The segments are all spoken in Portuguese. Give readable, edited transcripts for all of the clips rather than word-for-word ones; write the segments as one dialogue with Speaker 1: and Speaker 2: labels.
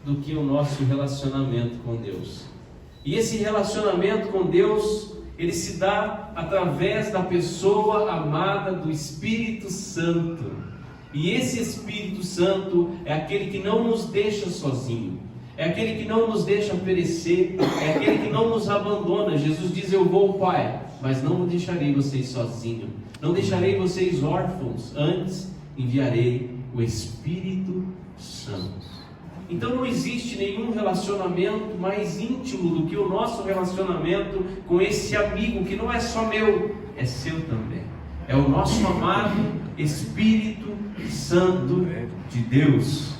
Speaker 1: do que o nosso relacionamento com Deus. E esse relacionamento com Deus, ele se dá através da pessoa amada do Espírito Santo. E esse Espírito Santo é aquele que não nos deixa sozinho, é aquele que não nos deixa perecer, é aquele que não nos abandona. Jesus diz: eu vou ao Pai, mas não deixarei vocês sozinhos, não deixarei vocês órfãos, antes enviarei o Espírito Santo. Então não existe nenhum relacionamento mais íntimo do que o nosso relacionamento com esse amigo, que não é só meu, é seu também. É o nosso amado Espírito Santo de Deus.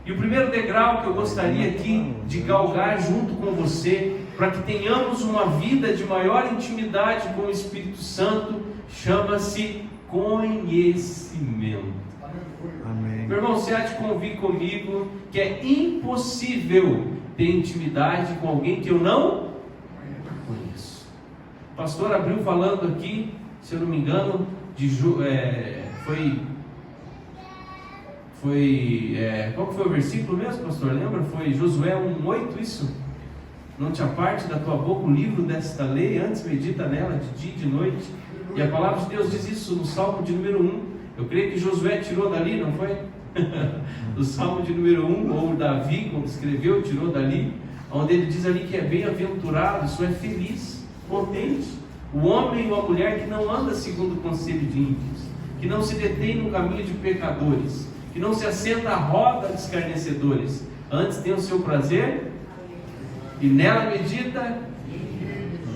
Speaker 1: E o primeiro degrau que eu gostaria aqui de galgar junto com você, para que tenhamos uma vida de maior intimidade com o Espírito Santo, chama-se conhecimento.
Speaker 2: Amém.
Speaker 1: Meu irmão, você há de convir comigo que é impossível ter intimidade com alguém que eu não conheço. O pastor abriu falando aqui, se eu não me engano, qual que foi o versículo mesmo, pastor? Lembra? Foi Josué 1:8, isso? Não te aparte da tua boca o livro desta lei, antes medita nela de dia e de noite. E a palavra de Deus diz isso no Salmo de número 1. Eu creio que Josué tirou dali, não foi? Do Salmo de número 1, ou Davi, quando escreveu, tirou dali, onde ele diz ali que é bem-aventurado, isso é feliz, contente, o homem ou a mulher que não anda segundo o conselho de ímpios, que não se detém no caminho de pecadores, que não se assenta à roda de escarnecedores, antes tem o seu prazer e nela medita.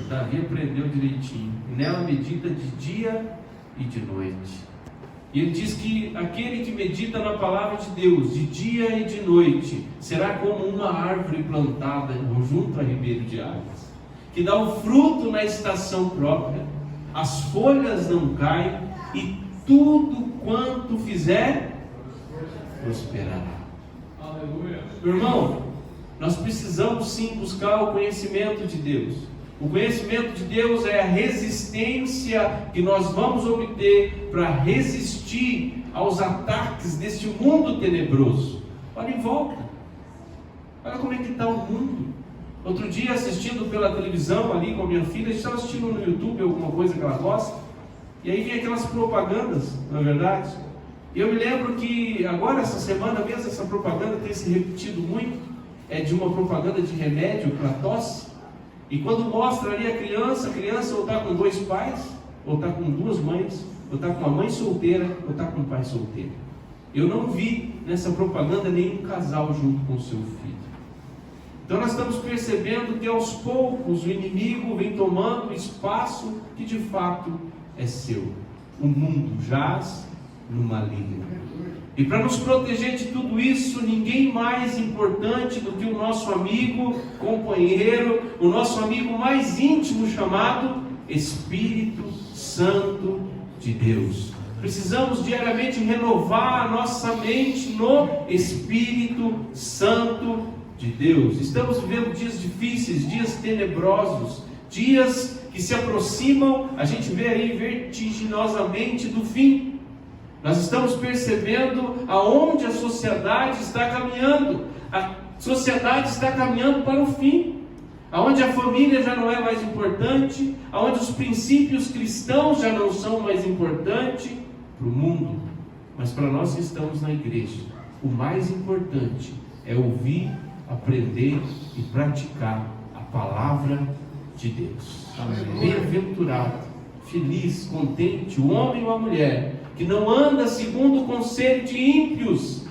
Speaker 1: Davi aprendeu direitinho. E nela medita de dia e de noite. E ele diz que aquele que medita na palavra de Deus de dia e de noite será como uma árvore plantada junto a ribeiro de águas, que dá o fruto na estação própria, as folhas não caem, e tudo quanto fizer prosperará. Aleluia. Irmão, nós precisamos sim buscar o conhecimento de Deus. O conhecimento de Deus é a resistência que nós vamos obter para resistir aos ataques deste mundo tenebroso. Olha em volta, olha como é que está o mundo. Outro dia, assistindo pela televisão ali com a minha filha, a gente estava assistindo no YouTube alguma coisa que ela gosta, e aí vem aquelas propagandas, não é verdade? E eu me lembro que agora, essa semana mesmo, essa propaganda tem se repetido muito. É de uma propaganda de remédio para tosse. E quando mostra ali a criança ou está com dois pais, ou está com duas mães, ou está com uma mãe solteira, ou está com um pai solteiro. Eu não vi nessa propaganda nenhum casal junto com o seu filho. Então nós estamos percebendo que aos poucos o inimigo vem tomando o espaço que de fato é seu. O mundo jaz no maligno. E para nos proteger de tudo isso, ninguém mais importante do que o nosso amigo, companheiro, o nosso amigo mais íntimo, chamado Espírito Santo de Deus. Precisamos diariamente renovar a nossa mente no Espírito Santo de Deus. Estamos vivendo dias difíceis, dias tenebrosos, dias que se aproximam, a gente vê aí vertiginosamente do fim. Nós estamos percebendo aonde a sociedade está caminhando. A sociedade está caminhando para o fim, aonde a família já não é mais importante, aonde os princípios cristãos já não são mais importantes para o mundo. Mas para nós que estamos na igreja, o mais importante é ouvir, aprender e praticar a palavra de Deus. Bem-aventurado, feliz, contente, o homem ou a mulher que não anda segundo o conselho de ímpios,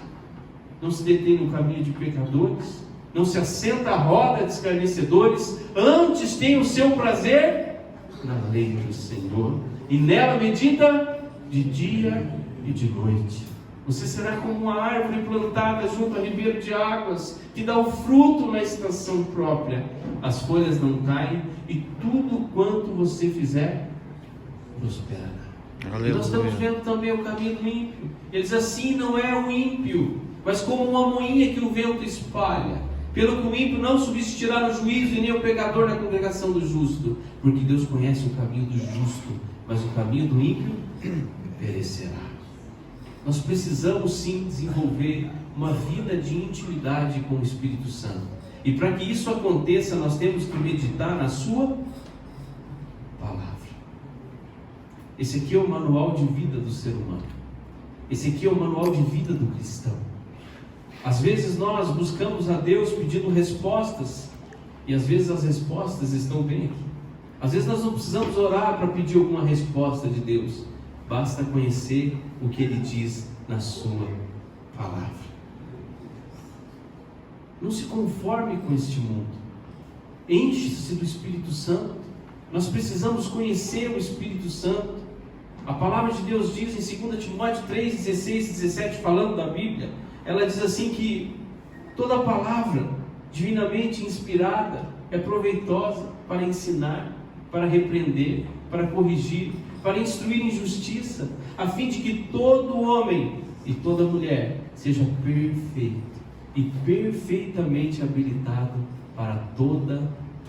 Speaker 1: não se detém no caminho de pecadores, não se assenta à roda de escarnecedores, antes tem o seu prazer na lei do Senhor, e nela medita de dia e de noite. Você será como uma árvore plantada junto a ribeiro de águas, que dá o fruto na estação própria, as folhas não caem, e tudo quanto você fizer prosperará. E nós estamos vendo também o caminho do ímpio. Ele diz assim: não é o ímpio, mas como uma moinha que o vento espalha. Pelo que o ímpio não subsistirá no juízo, e nem o pecador na congregação do justo. Porque Deus conhece o caminho do justo, mas o caminho do ímpio perecerá. Nós precisamos sim desenvolver uma vida de intimidade com o Espírito Santo. E para que isso aconteça, nós temos que meditar na sua palavra. Esse aqui é o manual de vida do ser humano. Esse aqui é o manual de vida do cristão. Às vezes nós buscamos a Deus pedindo respostas, e às vezes as respostas estão bem aqui. Às vezes nós não precisamos orar para pedir alguma resposta de Deus. Basta conhecer o que Ele diz na sua palavra. Não se conforme com este mundo. Enche-se do Espírito Santo. Nós precisamos conhecer o Espírito Santo. A palavra de Deus diz em 2 Timóteo 3, 16 e 17, falando da Bíblia, ela diz assim que toda palavra divinamente inspirada é proveitosa para ensinar, para repreender, para corrigir, para instruir em justiça, a fim de que todo homem e toda mulher seja perfeito e perfeitamente habilitado para toda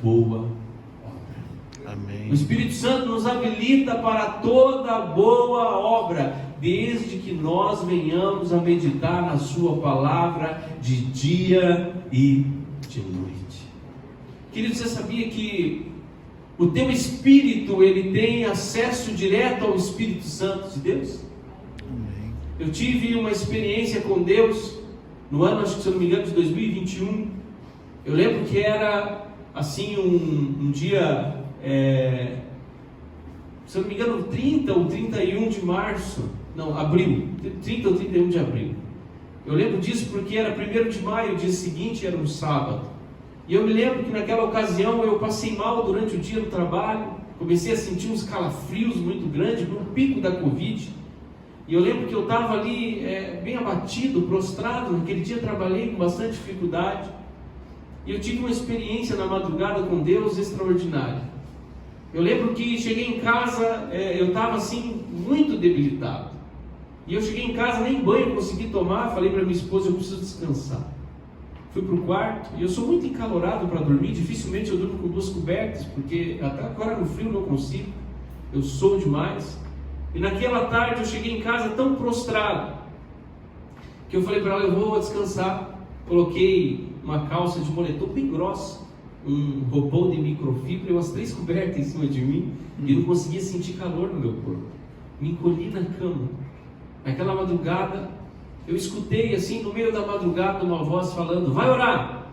Speaker 1: boa obra. Amém. O Espírito Santo nos habilita para toda boa obra, desde que nós venhamos a meditar na sua palavra de dia e de noite. Querido, você sabia que o teu espírito, ele tem acesso direto ao Espírito Santo de Deus? Amém. Eu tive uma experiência com Deus no ano, acho que se eu não me engano, de 2021. Eu lembro que era assim um dia, se eu não me engano, 30 ou 31 de março, não, abril, 30 ou 31 de abril. Eu lembro disso porque era 1º de maio, o dia seguinte era um sábado. E eu me lembro que naquela ocasião eu passei mal durante o dia no trabalho, comecei a sentir uns calafrios muito grandes, no pico da Covid. E eu lembro que eu estava ali bem abatido, prostrado. Naquele dia trabalhei com bastante dificuldade. E eu tive uma experiência na madrugada com Deus extraordinária. Eu lembro que cheguei em casa, eu estava assim, muito debilitado. E eu cheguei em casa, nem banho consegui tomar. Falei para minha esposa, eu preciso descansar. Fui para o quarto, e eu sou muito encalorado para dormir. Dificilmente eu durmo com 2 cobertas, porque até agora no frio não consigo. Eu sou demais. E naquela tarde eu cheguei em casa tão prostrado, que eu falei para ela, eu vou descansar. Coloquei uma calça de moletom bem grossa, um roupão de microfibra e umas 3 cobertas em cima de mim, e não conseguia sentir calor no meu corpo. Me encolhi na cama. Naquela madrugada, eu escutei assim, no meio da madrugada, uma voz falando, vai orar!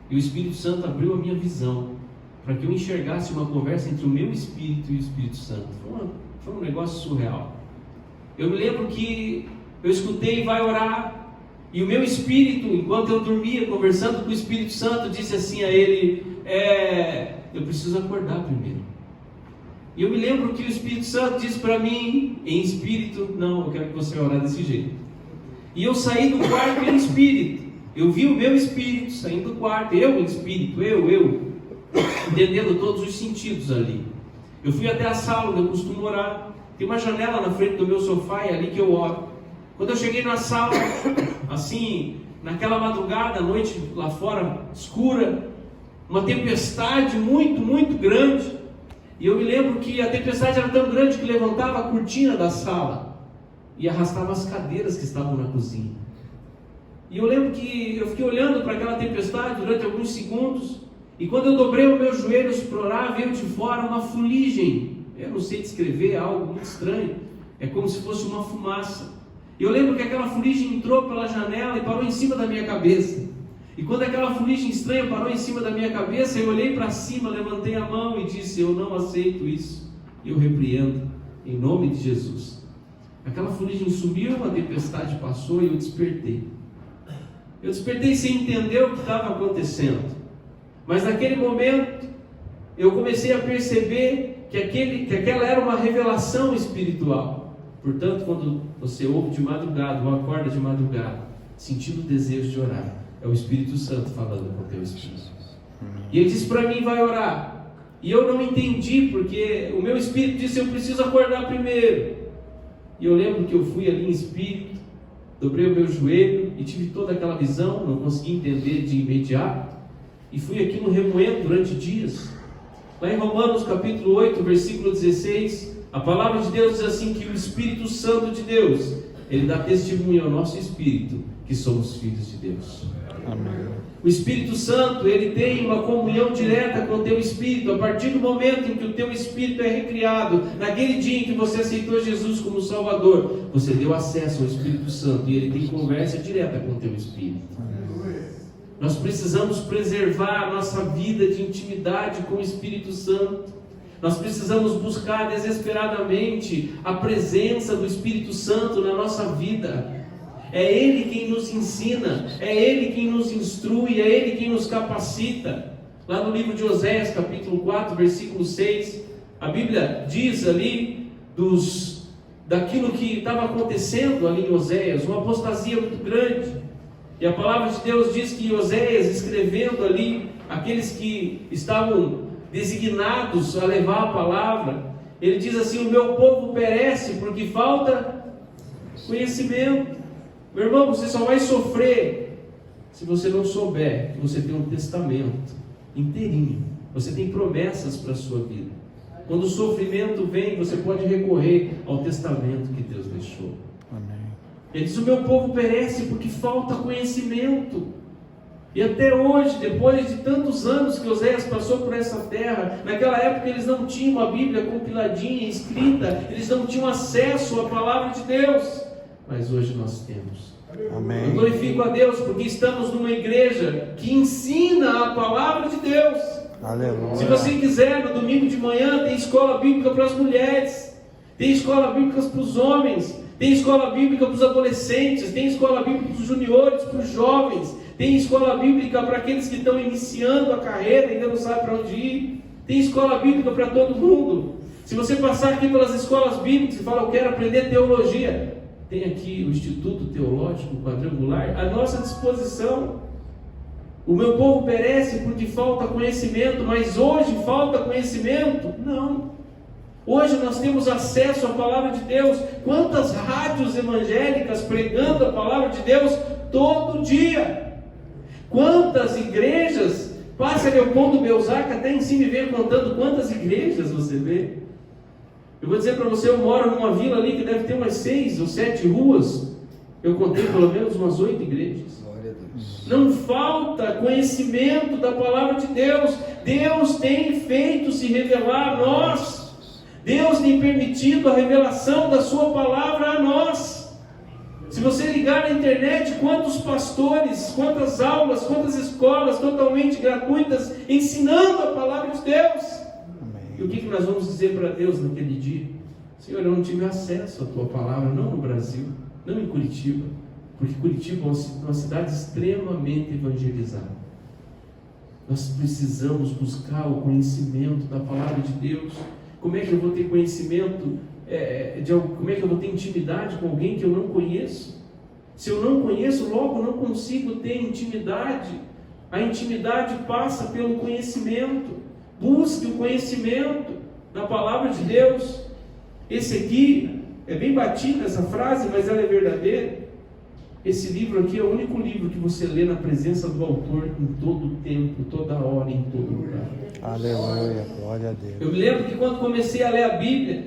Speaker 1: E o Espírito Santo abriu a minha visão, para que eu enxergasse uma conversa entre o meu Espírito e o Espírito Santo. Foi um negócio surreal. Eu me lembro que eu escutei, vai orar, e o meu Espírito, enquanto eu dormia, conversando com o Espírito Santo, disse assim a ele, eu preciso acordar primeiro. E eu me lembro que o Espírito Santo disse para mim, em espírito, não, eu quero que você orar desse jeito. E eu saí do quarto em espírito. Eu vi o meu espírito saindo do quarto, eu em espírito, eu, entendendo todos os sentidos ali. Eu fui até a sala onde eu costumo orar. Tem uma janela na frente do meu sofá, é ali que eu oro. Quando eu cheguei na sala, assim, naquela madrugada, a noite lá fora, escura, uma tempestade muito, muito grande. E eu me lembro que a tempestade era tão grande que levantava a cortina da sala e arrastava as cadeiras que estavam na cozinha. E eu lembro que eu fiquei olhando para aquela tempestade durante alguns segundos, e quando eu dobrei os meus joelhos para orar, veio de fora uma fuligem. Eu não sei descrever, é algo muito estranho. É como se fosse uma fumaça. E eu lembro que aquela fuligem entrou pela janela e parou em cima da minha cabeça. E quando aquela fuligem estranha parou em cima da minha cabeça, eu olhei para cima, levantei a mão e disse, eu não aceito isso. E eu repreendo, em nome de Jesus. Aquela fuligem sumiu, a tempestade passou e eu despertei. Eu despertei sem entender o que estava acontecendo. Mas naquele momento, eu comecei a perceber que aquela era uma revelação espiritual. Portanto, quando você ouve de madrugada, ou acorda de madrugada, sentindo o desejo de orar, é o Espírito Santo falando com o teu espírito. E ele disse para mim, vai orar. E eu não entendi, porque o meu espírito disse, eu preciso acordar primeiro. E eu lembro que eu fui ali em espírito, dobrei o meu joelho e tive toda aquela visão, não consegui entender de imediato. E fui aqui no remoendo durante dias. Lá em Romanos capítulo 8, versículo 16, a palavra de Deus diz assim, que o Espírito Santo de Deus, ele dá testemunho ao nosso espírito que somos filhos de Deus.
Speaker 2: Amém.
Speaker 1: O Espírito Santo, ele tem uma comunhão direta com o teu espírito. A partir do momento em que o teu espírito é recriado, naquele dia em que você aceitou Jesus como Salvador, você deu acesso ao Espírito Santo e ele tem conversa direta com o teu espírito. Nós precisamos preservar a nossa vida de intimidade com o Espírito Santo. Nós precisamos buscar desesperadamente a presença do Espírito Santo na nossa vida. É Ele quem nos ensina, é Ele quem nos instrui, é Ele quem nos capacita. Lá no livro de Oséias, capítulo 4, versículo 6, a Bíblia diz ali daquilo que estava acontecendo ali em Oséias, uma apostasia muito grande. E a palavra de Deus diz que Oséias, escrevendo ali, aqueles que estavam designados a levar a palavra, ele diz assim: o meu povo perece porque falta conhecimento. Meu irmão, você só vai sofrer se você não souber que você tem um testamento inteirinho. Você tem promessas para a sua vida. Quando o sofrimento vem, você pode recorrer ao testamento que Deus deixou.
Speaker 2: Amém.
Speaker 1: Ele diz: o meu povo perece porque falta conhecimento. E até hoje, depois de tantos anos que Oséias passou por essa terra, naquela época eles não tinham a Bíblia compiladinha, escrita, eles não tinham acesso à palavra de Deus. Mas hoje nós temos.
Speaker 2: Amém.
Speaker 1: Eu glorifico a Deus porque estamos numa igreja que ensina a palavra de Deus.
Speaker 2: Aleluia.
Speaker 1: Se você quiser, no domingo de manhã tem escola bíblica para as mulheres, tem escola bíblica para os homens, tem escola bíblica para os adolescentes, tem escola bíblica para os juniores, para os jovens, tem escola bíblica para aqueles que estão iniciando a carreira e ainda não sabem para onde ir, tem escola bíblica para todo mundo. Se você passar aqui pelas escolas bíblicas e falar: eu quero aprender teologia, tem aqui o Instituto Teológico Quadrangular à nossa disposição. O meu povo perece porque falta conhecimento, mas hoje falta conhecimento? Não. Hoje nós temos acesso à palavra de Deus. Quantas rádios evangélicas pregando a palavra de Deus todo dia? Quantas igrejas? Passa Leopoldo Belzac até em cima e vem contando quantas igrejas você vê. Eu vou dizer para você, eu moro numa vila ali que deve ter umas 6 ou 7 ruas. Eu contei pelo menos umas 8 igrejas.
Speaker 3: Glória a Deus.
Speaker 1: Não falta conhecimento da palavra de Deus. Deus tem feito se revelar a nós. Deus tem permitido a revelação da sua palavra a nós. Se você ligar na internet, quantos pastores, quantas aulas, quantas escolas totalmente gratuitas ensinando a palavra de Deus. E o que nós vamos dizer para Deus naquele dia? Senhor, eu não tive acesso à tua palavra, não no Brasil, não em Curitiba, porque Curitiba é uma cidade extremamente evangelizada. Nós precisamos buscar o conhecimento da palavra de Deus. Como é que eu vou ter conhecimento, como é que eu vou ter intimidade com alguém que eu não conheço? Se eu não conheço, logo não consigo ter intimidade. A intimidade passa pelo conhecimento. Busque o conhecimento da palavra de Deus. Esse aqui, é bem batida essa frase, mas ela é verdadeira. Esse livro aqui é o único livro que você lê na presença do autor em todo o tempo, toda hora, em todo lugar.
Speaker 2: Aleluia, glória a Deus.
Speaker 1: Eu me lembro que quando comecei a ler a Bíblia,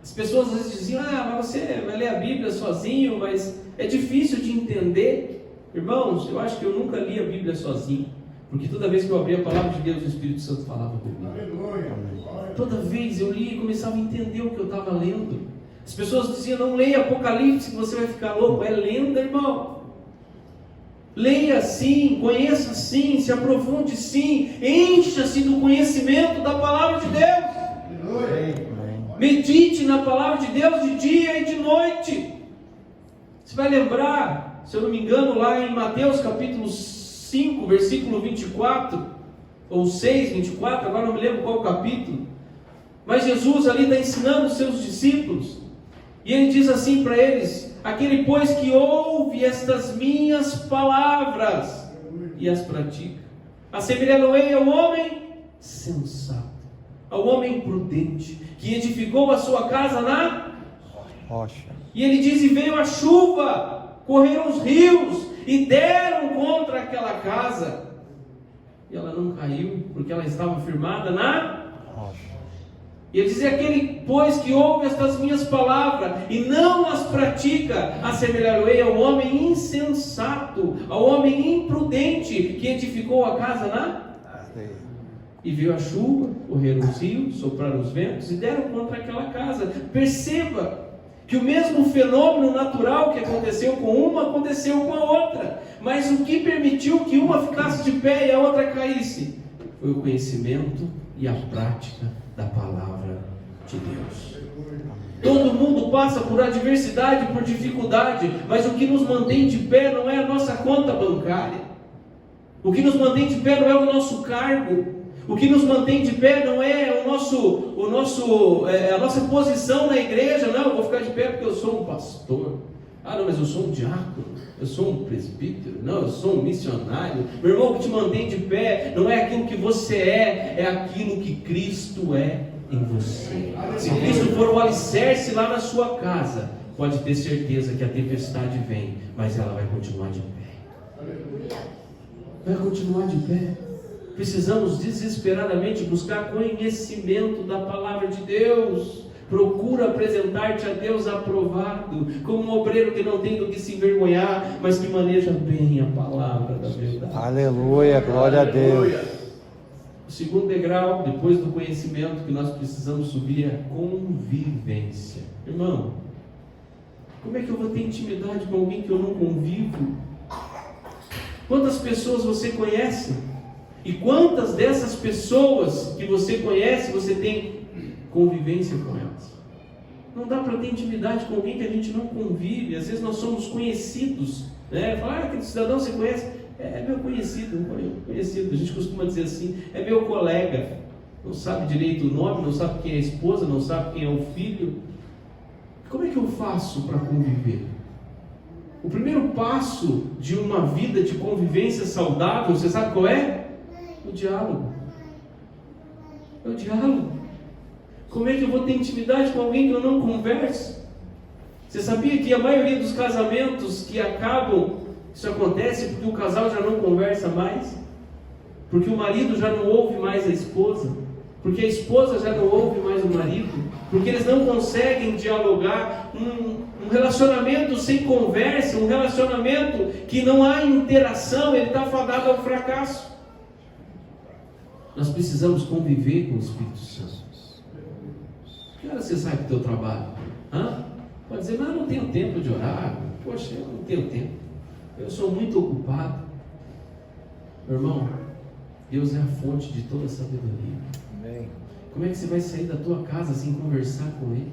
Speaker 1: as pessoas às vezes diziam: mas você vai ler a Bíblia sozinho, mas é difícil de entender. Irmãos, eu acho que eu nunca li a Bíblia sozinho, porque toda vez que eu abria a palavra de Deus, o Espírito Santo falava comigo. Toda vez eu lia e começava a entender o que eu estava lendo. As pessoas diziam: não leia Apocalipse que você vai ficar louco. É lenda, irmão. Leia sim, conheça sim, se aprofunde sim, encha-se do conhecimento da palavra de Deus. Medite na palavra de Deus de dia e de noite. Você vai lembrar, se eu não me engano, lá em Mateus capítulo 5, versículo 24, ou 6, 24, agora não me lembro qual capítulo, mas Jesus ali está ensinando os seus discípulos, e ele diz assim para eles: aquele pois que ouve estas minhas palavras e as pratica, assemelhá-lo-ei ao homem sensato, ao homem prudente, que edificou a sua casa na
Speaker 2: rocha.
Speaker 1: E ele diz: e veio a chuva, correram os rios, e deram contra aquela casa, e ela não caiu, porque ela estava firmada na rocha. E ele diz: aquele, pois, que ouve estas minhas palavras e não as pratica, assemelhar-o-ei ao homem insensato, ao homem imprudente, que edificou a casa na... E veio a chuva, correram os rios, sopraram os ventos e deram contra aquela casa. Perceba que o mesmo fenômeno natural que aconteceu com uma, aconteceu com a outra. Mas o que permitiu que uma ficasse de pé e a outra caísse? Foi o conhecimento e a prática da palavra de Deus. Todo mundo passa por adversidade, por dificuldade, mas o que nos mantém de pé não é a nossa conta bancária. O que nos mantém de pé não é o nosso cargo. O que nos mantém de pé não é a nossa posição na igreja. Não, eu vou ficar de pé porque eu sou um pastor. Ah, não, mas eu sou um diácono, eu sou um presbítero, não, eu sou um missionário. Meu irmão, o que te mantém de pé não é aquilo que você é aquilo que Cristo é em você. Se Cristo for o alicerce lá na sua casa, pode ter certeza que a tempestade vem, mas ela vai continuar de pé. Vai continuar de pé. Precisamos desesperadamente buscar conhecimento da palavra de Deus. Procura apresentar-te a Deus aprovado, como um obreiro que não tem do que se envergonhar, mas que maneja bem a palavra da verdade.
Speaker 2: Aleluia, glória a Deus.
Speaker 1: O segundo degrau, depois do conhecimento, que nós precisamos subir, é a convivência. Irmão, como é que eu vou ter intimidade com alguém que eu não convivo? Quantas pessoas você conhece? E quantas dessas pessoas que você conhece, você tem convivência com elas? Não dá para ter intimidade com alguém que a gente não convive. Às vezes nós somos conhecidos, né? Fala, aquele cidadão você conhece? É meu conhecido, a gente costuma dizer assim, é meu colega. Não sabe direito o nome, não sabe quem é a esposa, não sabe quem é o filho. Como é que eu faço para conviver? O primeiro passo de uma vida de convivência saudável, você sabe qual é? O diálogo. É o diálogo. Como é que eu vou ter intimidade com alguém que eu não converso? Você sabia que a maioria dos casamentos que acabam, isso acontece porque o casal já não conversa mais? Porque o marido já não ouve mais a esposa? Porque a esposa já não ouve mais o marido? Porque eles não conseguem dialogar? Um relacionamento sem conversa, um relacionamento que não há interação, ele está fadado ao fracasso. Nós precisamos conviver com o Espírito Santo. Que hora você sai para o teu trabalho? Pode dizer, mas eu não tenho tempo de orar. Poxa, eu não tenho tempo. Eu sou muito ocupado. Meu irmão, Deus é a fonte de toda sabedoria. Amém. Como é que você vai sair da tua casa sem conversar com Ele?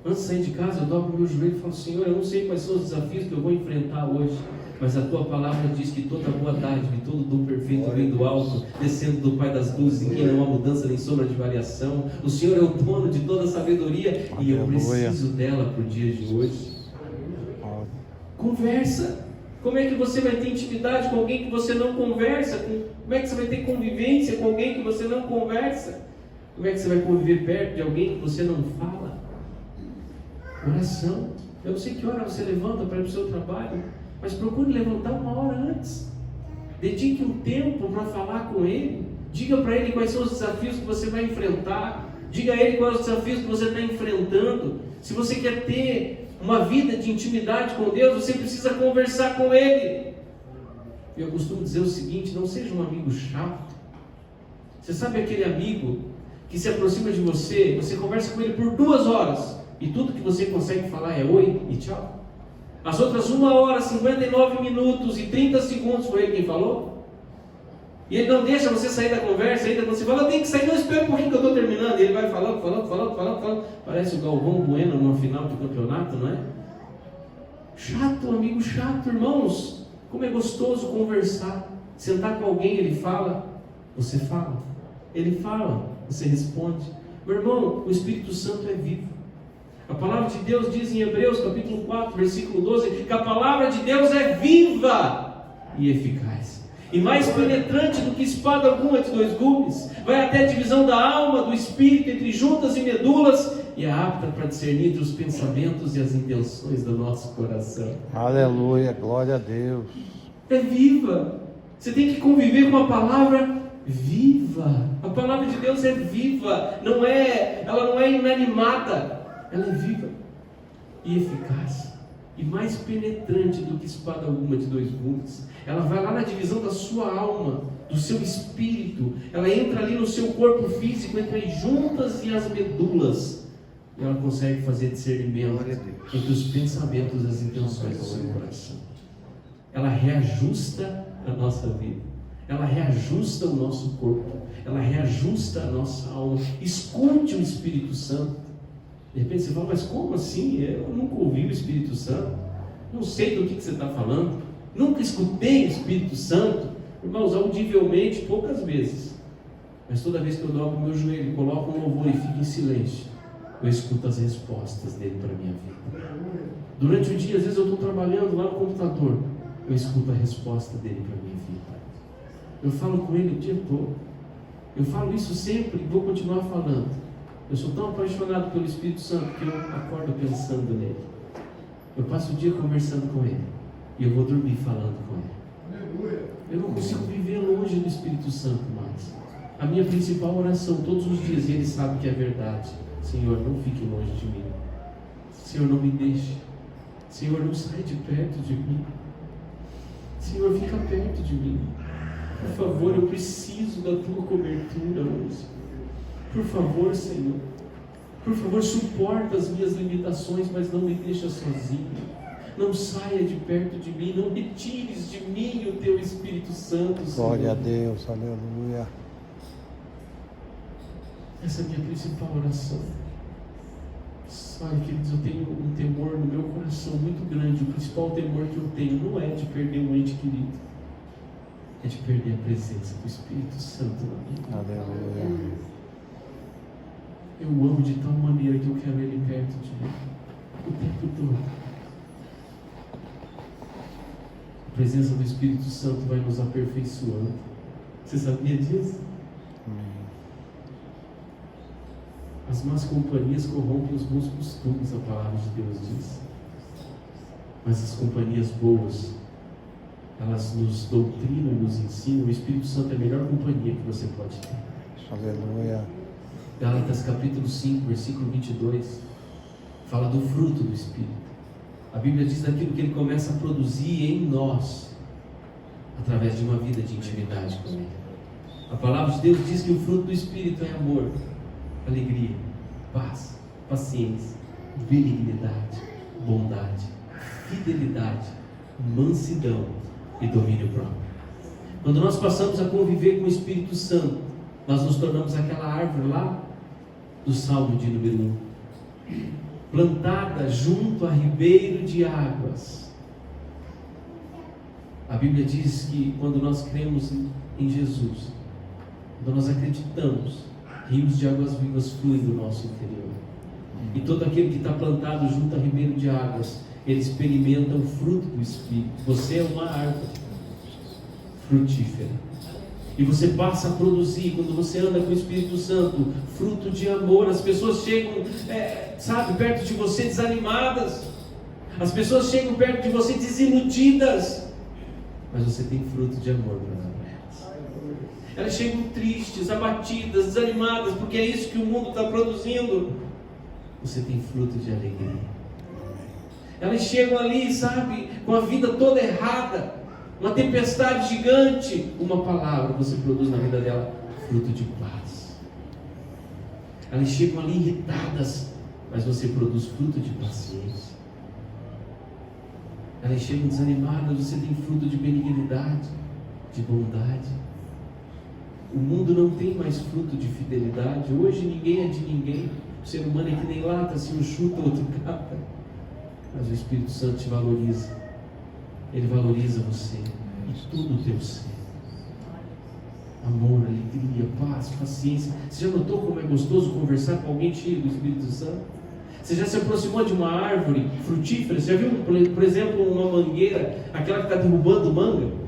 Speaker 1: Antes de sair de casa, eu dobro o meu joelho e falo: Senhor, eu não sei quais são os desafios que eu vou enfrentar hoje, mas a tua palavra diz que toda boa dádiva e todo dom perfeito vem do alto, descendo do Pai das luzes, em quem não há mudança nem sombra de variação. O Senhor é o dono de toda a sabedoria e eu preciso dela para o dia de hoje. Conversa. Como é que você vai ter intimidade com alguém que você não conversa? Como é que você vai ter convivência com alguém que você não conversa? Como é que você vai conviver perto de alguém que você não fala? Oração. Eu não sei que hora você levanta para ir para o seu trabalho, mas procure levantar uma hora antes. Dedique um tempo para falar com Ele. Diga para Ele quais são os desafios que você vai enfrentar. Diga a Ele quais são os desafios que você está enfrentando. Se você quer ter uma vida de intimidade com Deus, você precisa conversar com Ele. Eu costumo dizer o seguinte: não seja um amigo chato. Você sabe aquele amigo que se aproxima de você, você conversa com ele por 2 horas e tudo que você consegue falar é oi e tchau? As outras 1 hora, 59 minutos e 30 segundos foi ele quem falou? E ele não deixa você sair da conversa, ainda quando você fala: eu tenho que sair, não, espera um pouquinho que eu estou terminando. E ele vai falando. Parece o Galvão Bueno numa final de campeonato, não é? Chato, amigo chato, irmãos. Como é gostoso conversar. Sentar com alguém, ele fala, você fala. Ele fala, você responde. Meu irmão, o Espírito Santo é vivo. A palavra de Deus diz em Hebreus capítulo 4, versículo 12, que a palavra de Deus é viva e eficaz, e mais penetrante do que espada alguma de 2 gumes, vai até a divisão da alma, do espírito, entre juntas e medulas, e é apta para discernir entre os pensamentos e as intenções do nosso coração.
Speaker 2: Aleluia, glória a Deus.
Speaker 1: É viva. Você tem que conviver com a palavra viva. A palavra de Deus é viva, ela não é inanimada, ela é viva e eficaz, e mais penetrante do que espada alguma de dois gumes. Ela vai lá na divisão da sua alma, do seu espírito, ela entra ali no seu corpo físico, entre as juntas e as medulas, e ela consegue fazer discernimento entre os pensamentos e as intenções do seu coração. Ela reajusta a nossa vida, ela reajusta o nosso corpo, ela reajusta a nossa alma. Escute o Espírito Santo. De repente você fala, mas como assim? Eu nunca ouvi o Espírito Santo, não sei do que você está falando, nunca escutei o Espírito Santo. Irmãos, audivelmente poucas vezes, mas toda vez que eu dobro o meu joelho, coloco um louvor e fico em silêncio, eu escuto as respostas dele para a minha vida. Durante o dia, às vezes eu estou trabalhando lá no computador, eu escuto a resposta dele para a minha vida. Eu falo com ele o dia todo, eu falo isso sempre e vou continuar falando. Eu sou tão apaixonado pelo Espírito Santo que eu acordo pensando nele, eu passo o dia conversando com ele e eu vou dormir falando com ele. Eu não consigo viver longe do Espírito Santo mais. A minha principal oração todos os dias, e ele sabe que é verdade: Senhor, não fique longe de mim, Senhor, não me deixe, Senhor, não sai de perto de mim, Senhor, fica perto de mim, por favor, eu preciso da tua cobertura hoje, por favor, Senhor, por favor, suporta as minhas limitações, mas não me deixa sozinho. Não saia de perto de mim, não retires de mim o teu Espírito Santo, Senhor.
Speaker 2: Glória a Deus, aleluia.
Speaker 1: Essa é a minha principal oração. Olha, queridos, eu tenho um temor no meu coração muito grande. O principal temor que eu tenho não é de perder um ente querido, é de perder a presença do Espírito Santo na minha vida.
Speaker 2: Aleluia.
Speaker 1: Eu amo de tal maneira que eu quero ele perto de mim o tempo todo. A presença do Espírito Santo vai nos aperfeiçoando. Você sabia disso?
Speaker 2: Amém.
Speaker 1: As más companhias corrompem os bons costumes, a palavra de Deus diz. Mas as companhias boas, elas nos doutrinam e nos ensinam. O Espírito Santo é a melhor companhia que você pode ter.
Speaker 2: Aleluia.
Speaker 1: Gálatas capítulo 5, versículo 22, fala do fruto do Espírito. A Bíblia diz daquilo que ele começa a produzir em nós, através de uma vida de intimidade com ele. A palavra de Deus diz que o fruto do Espírito é amor, alegria, paz, paciência, benignidade, bondade, fidelidade, mansidão e domínio próprio. Quando nós passamos a conviver com o Espírito Santo, nós nos tornamos aquela árvore lá do Salmo de número 1, plantada junto a ribeiro de águas. A Bíblia diz que quando nós cremos em Jesus, quando nós acreditamos, rios de águas vivas fluem do nosso interior. E todo aquele que está plantado junto a ribeiro de águas, ele experimenta o fruto do Espírito. Você é uma árvore frutífera, e você passa a produzir, quando você anda com o Espírito Santo, fruto de amor. As pessoas chegam, perto de você desanimadas, as pessoas chegam perto de você desiludidas, mas você tem fruto de amor para elas. Elas chegam tristes, abatidas, desanimadas, porque é isso que o mundo está produzindo. Você tem fruto de alegria. Elas chegam ali, com a vida toda errada, uma tempestade gigante, uma palavra você produz na vida dela, fruto de paz. Elas chegam ali irritadas, mas você produz fruto de paciência. Elas chegam desanimadas, você tem fruto de benignidade, de bondade. O mundo não tem mais fruto de fidelidade. Hoje ninguém é de ninguém. O ser humano é que nem lata, se um chuta, o outro cata. Mas o Espírito Santo te valoriza. Ele valoriza você e tudo o teu ser. Amor, alegria, paz, paciência. Você já notou como é gostoso conversar com alguém cheio do Espírito Santo? Você já se aproximou de uma árvore frutífera? Você já viu, por exemplo, uma mangueira, aquela que está derrubando manga?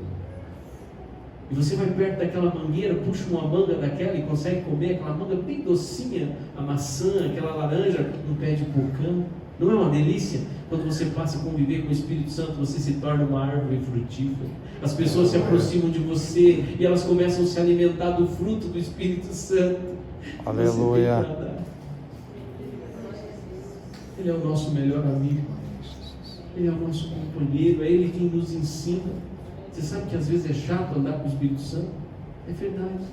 Speaker 1: E você vai perto daquela mangueira, puxa uma manga daquela e consegue comer aquela manga bem docinha, a maçã, aquela laranja, um pé de pocã. Não é uma delícia? Quando você passa a conviver com o Espírito Santo, você se torna uma árvore frutífera. As pessoas se aproximam de você e elas começam a se alimentar do fruto do Espírito Santo.
Speaker 2: Aleluia.
Speaker 1: Ele é o nosso melhor amigo. Ele é o nosso companheiro. É Ele quem nos ensina. Você sabe que às vezes é chato andar com o Espírito Santo? É verdade.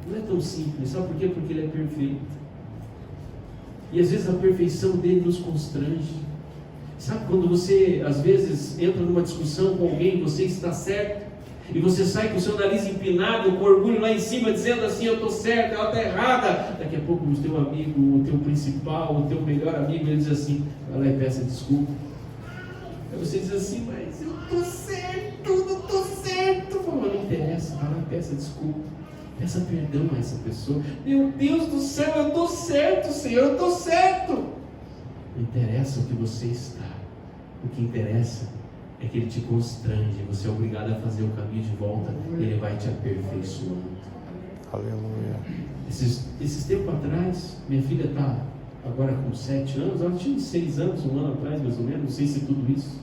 Speaker 1: Não é tão simples. Sabe por quê? Porque Ele é perfeito. E às vezes a perfeição dele nos constrange. Sabe quando você às vezes entra numa discussão com alguém, você está certo, e você sai com o seu nariz empinado, com orgulho lá em cima, dizendo assim: eu estou certo, ela está errada. Daqui a pouco o teu amigo, o teu principal, o teu melhor amigo, ele diz assim: vai lá e peça desculpa. Aí você diz assim: mas eu estou certo, não estou certo. Fala, não interessa, vai lá e peça desculpa. Peça perdão a essa pessoa. Meu Deus do céu, eu estou certo, Senhor, eu estou certo. Não interessa o que você está. O que interessa é que Ele te constrange. Você é obrigado a fazer o caminho de volta. Ele vai te aperfeiçoando.
Speaker 2: Aleluia.
Speaker 1: Esses tempos atrás, minha filha está agora com 7 anos. Ela tinha 6 anos, um ano atrás mais ou menos. Não sei se tudo isso.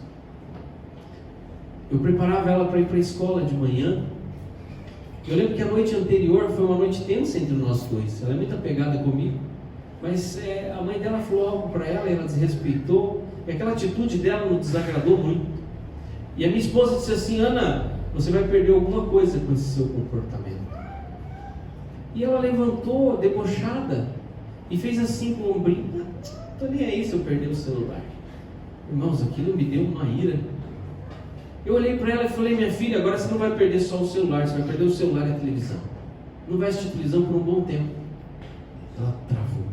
Speaker 1: Eu preparava ela para ir para a escola de manhã. Eu lembro que a noite anterior foi uma noite tensa entre nós dois. Ela é muito apegada comigo, mas a mãe dela falou algo para ela e ela desrespeitou, e aquela atitude dela me desagradou muito. E a minha esposa disse assim: Ana, você vai perder alguma coisa com esse seu comportamento. E ela levantou, debochada, e fez assim com o ombrinho: estou nem aí se eu perder o celular. Irmãos, aquilo me deu uma ira. Eu olhei para ela e falei: minha filha, agora você não vai perder só o celular, você vai perder o celular e a televisão. Não vai assistir televisão por um bom tempo. Ela travou.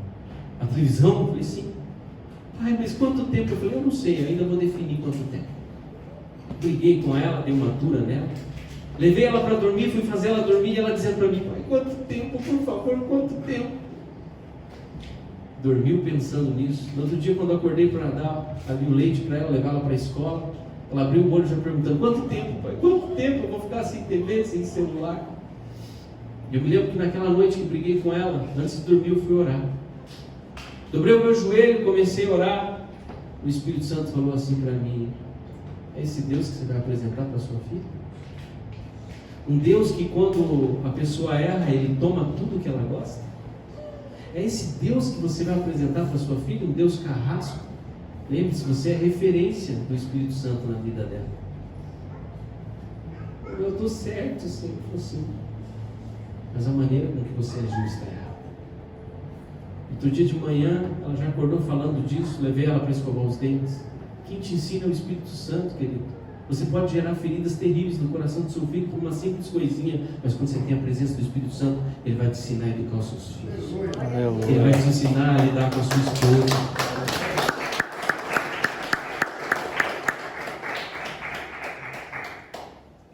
Speaker 1: A televisão? Eu falei: sim. Pai, mas quanto tempo? Eu falei: eu não sei, ainda vou definir quanto tempo. Briguei com ela, dei uma dura nela. Levei ela para dormir, fui fazer ela dormir e ela dizendo para mim: pai, quanto tempo, por favor, quanto tempo? Dormiu pensando nisso. No outro dia, quando eu acordei para dar ali o leite para ela, levar ela para a escola, ela abriu o olho já perguntando: quanto tempo, pai? Quanto tempo eu vou ficar sem TV, sem celular? Eu me lembro que naquela noite que briguei com ela, antes de dormir eu fui orar. Dobrei o meu joelho, comecei a orar. O Espírito Santo falou assim para mim: é esse Deus que você vai apresentar para sua filha? Um Deus que quando a pessoa erra, Ele toma tudo que ela gosta? É esse Deus que você vai apresentar para sua filha? Um Deus carrasco? Lembre-se, você é referência do Espírito Santo na vida dela. Eu estou certo, Senhor, assim. Mas a maneira com que você agiu está errada. Outro dia de manhã, ela já acordou falando disso, levei ela para escovar os dentes. Quem te ensina é o Espírito Santo, querido. Você pode gerar feridas terríveis no coração do seu filho por uma simples coisinha, mas quando você tem a presença do Espírito Santo, Ele vai te ensinar a educar os seus filhos.
Speaker 2: Aleluia.
Speaker 1: Ele vai te ensinar a lidar com a sua esposa.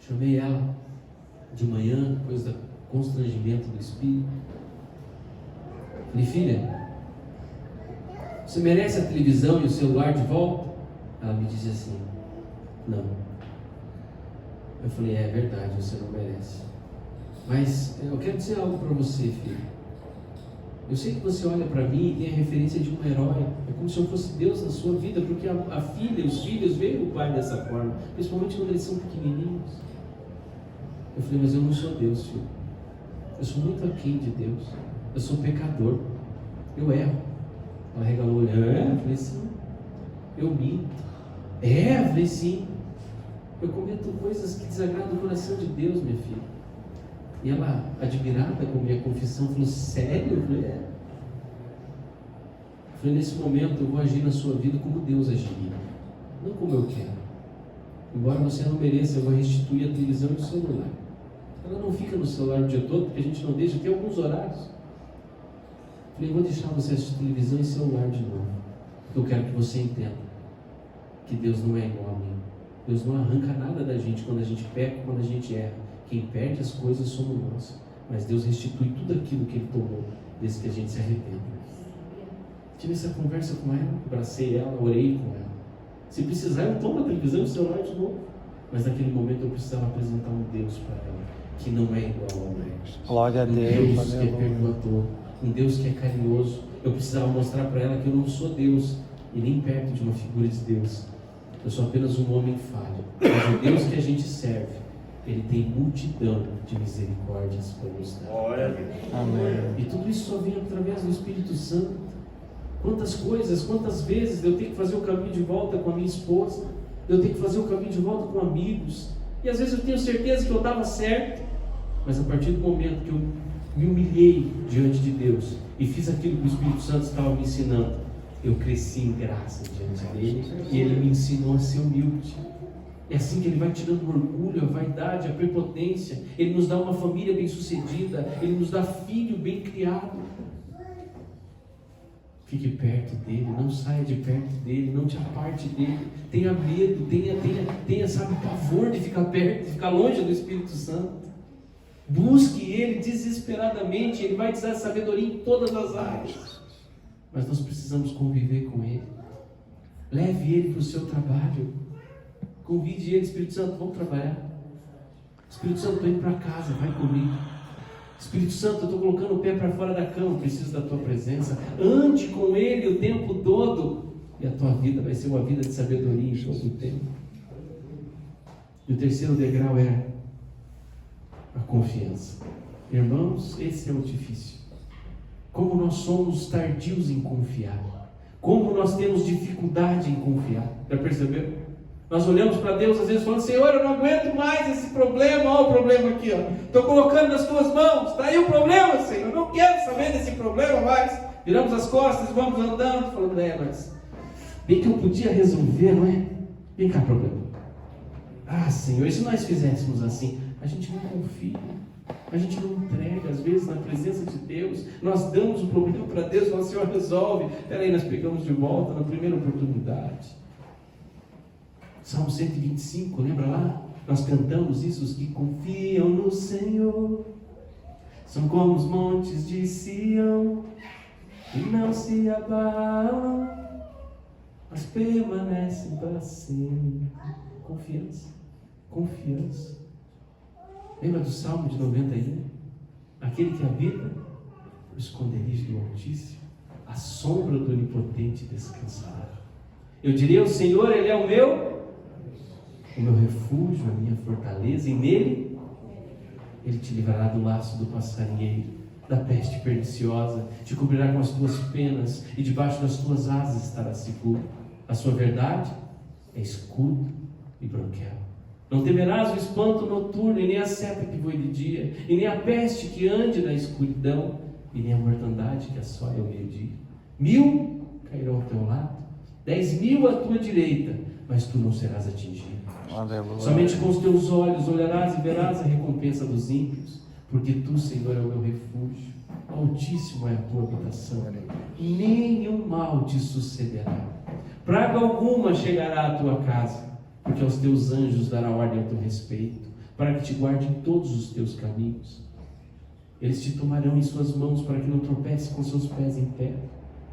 Speaker 1: Chamei ela de manhã, depois do constrangimento do Espírito. Falei: filha, você merece a televisão e o celular de volta? Ela me disse assim: não. Eu falei: é verdade, você não merece. Mas eu quero dizer algo para você, filha. Eu sei que você olha para mim e tem a referência de um herói. É como se eu fosse Deus na sua vida, porque a filha, os filhos veem o pai dessa forma, principalmente quando eles são pequenininhos. Eu falei: mas eu não sou Deus, filho. Eu sou muito aquém de Deus. Eu sou pecador. Eu erro. Ela regalou o olho. Eu falei: sim. Eu minto. Eu falei: sim. Eu cometo coisas que desagradam o coração de Deus, minha filha. E ela, admirada com a minha confissão, falou: sério? Eu falei: é. Eu falei: nesse momento eu vou agir na sua vida como Deus agiria, não como eu quero. Embora você não mereça, eu vou restituir a televisão e o celular. Ela não fica no celular o dia todo, porque a gente não deixa, tem alguns horários. Eu falei: vou deixar você assistir televisão e celular de novo, porque eu quero que você entenda que Deus não é igual a mim. Deus não arranca nada da gente quando a gente peca, quando a gente erra. Quem perde as coisas somos nós, mas Deus restitui tudo aquilo que Ele tomou, desde que a gente se arrependa. Tive essa conversa com ela, abracei ela, orei com ela. Se precisar, eu tomo a televisão e o celular de novo. Mas naquele momento eu precisava apresentar um Deus para ela, que não é igual ao meu.
Speaker 2: Glória a
Speaker 1: Um
Speaker 2: Deus.
Speaker 1: Deus que é
Speaker 2: Aleluia.
Speaker 1: perdoador, um Deus que é carinhoso. Eu precisava mostrar para ela que eu não sou Deus e nem perto de uma figura de Deus. Eu sou apenas um homem falho. Mas o Deus que a gente serve, Ele tem multidão de misericórdias para nos dar.
Speaker 2: Amém.
Speaker 1: E tudo isso só vem através do Espírito Santo. Quantas coisas, quantas vezes eu tenho que fazer o caminho de volta com a minha esposa, eu tenho que fazer o caminho de volta com amigos, e às vezes eu tenho certeza que eu estava certo, mas a partir do momento que eu me humilhei diante de Deus e fiz aquilo que o Espírito Santo estava me ensinando, eu cresci em graça diante dele, e ele me ensinou a ser humilde. É assim que ele vai tirando o orgulho, a vaidade, a prepotência. Ele nos dá uma família bem sucedida, ele nos dá filho bem criado. Fique perto dele, não saia de perto dele, não te aparte dele. Tenha medo, tenha sabe, pavor de ficar perto, de ficar longe do Espírito Santo. Busque ele desesperadamente, ele vai te dar sabedoria em todas as áreas. Mas nós precisamos conviver com ele. Leve ele para o seu trabalho. Convide ele, Espírito Santo, vamos trabalhar. Espírito Santo, estou indo para casa, vai comigo. Espírito Santo, eu estou colocando o pé para fora da cama, preciso da tua presença. Ande com ele o tempo todo, e a tua vida vai ser uma vida de sabedoria em todo o tempo. E o terceiro degrau é a confiança. Irmãos, esse é o difícil. Como nós somos tardios em confiar. Como nós temos dificuldade em confiar. Já percebeu? Nós olhamos para Deus às vezes falando: Senhor, eu não aguento mais esse problema. Olha o problema aqui, estou colocando nas tuas mãos. Está aí o problema, Senhor. Eu não quero saber desse problema mais. Viramos as costas e vamos andando, falando: mas bem que eu podia resolver, não é? Vem cá, problema. Ah, Senhor, e se nós fizéssemos assim? A gente não confia, a gente não entrega, às vezes, na presença de Deus. Nós damos o problema para Deus, falamos: Senhor, resolve. Peraí, nós pegamos de volta na primeira oportunidade. Salmo 125, lembra lá? Nós cantamos isso: os que confiam no Senhor são como os montes de Sião, e não se abalam, mas permanecem para sempre. Confiança, confiança. Lembra do Salmo de 91? Aquele que habita no esconderijo do Altíssimo, a sombra do Onipotente descansará. Eu direi ao Senhor: Ele é o meu refúgio, a minha fortaleza, e nele Ele te livrará do laço do passarinheiro, da peste perniciosa, te cobrirá com as tuas penas, e debaixo das tuas asas estará seguro. A sua verdade é escudo e broquel. Não temerás o espanto noturno, e nem a seta que voe de dia, e nem a peste que ande na escuridão, e nem a mortandade que assola ao meio-dia. 1000 cairão ao teu lado, 10.000 à tua direita, mas tu não serás atingido.
Speaker 2: Aleluia.
Speaker 1: Somente com os teus olhos olharás e verás a recompensa dos ímpios, porque tu, Senhor, é o meu refúgio, altíssimo é a tua habitação, nenhum mal te sucederá, praga alguma chegará à tua casa, porque aos teus anjos dará ordem a teu respeito, para que te guarde em todos os teus caminhos. Eles te tomarão em suas mãos, para que não tropece com seus pés em pedra.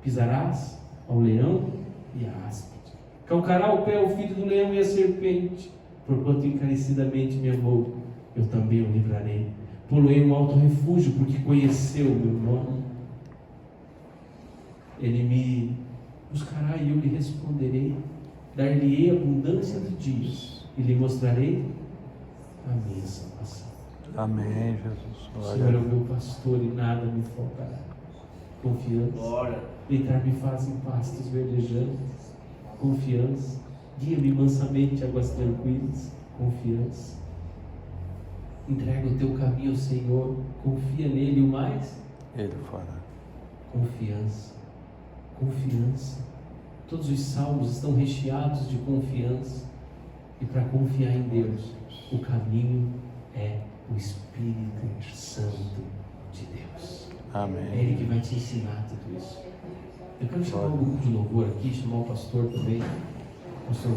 Speaker 1: Pisarás ao leão e à áspide. Calcará o pé o filho do leão e a serpente. Porquanto encarecidamente me amou, eu também o livrarei. Poloei um alto refúgio, porque conheceu o meu nome. Ele me buscará e eu lhe responderei. Dar-lhe-ei abundância de dias e lhe mostrarei a minha salvação.
Speaker 2: Amém, Jesus.
Speaker 1: O Senhor é o meu pastor e nada me faltará. Confiança. Deitar-me faz em pastos verdejantes. Confiança. Guia-me mansamente a águas tranquilas. Confiança. Entrega o teu caminho ao Senhor. Confia nele, o mais
Speaker 2: Ele fará.
Speaker 1: Confiança. Confiança. Todos os salmos estão recheados de confiança. E para confiar em Deus, o caminho é o Espírito Santo de Deus.
Speaker 2: Amém.
Speaker 1: É Ele que vai te ensinar tudo isso. Eu quero chamar o grupo de louvor aqui, chamar o pastor também. O pastor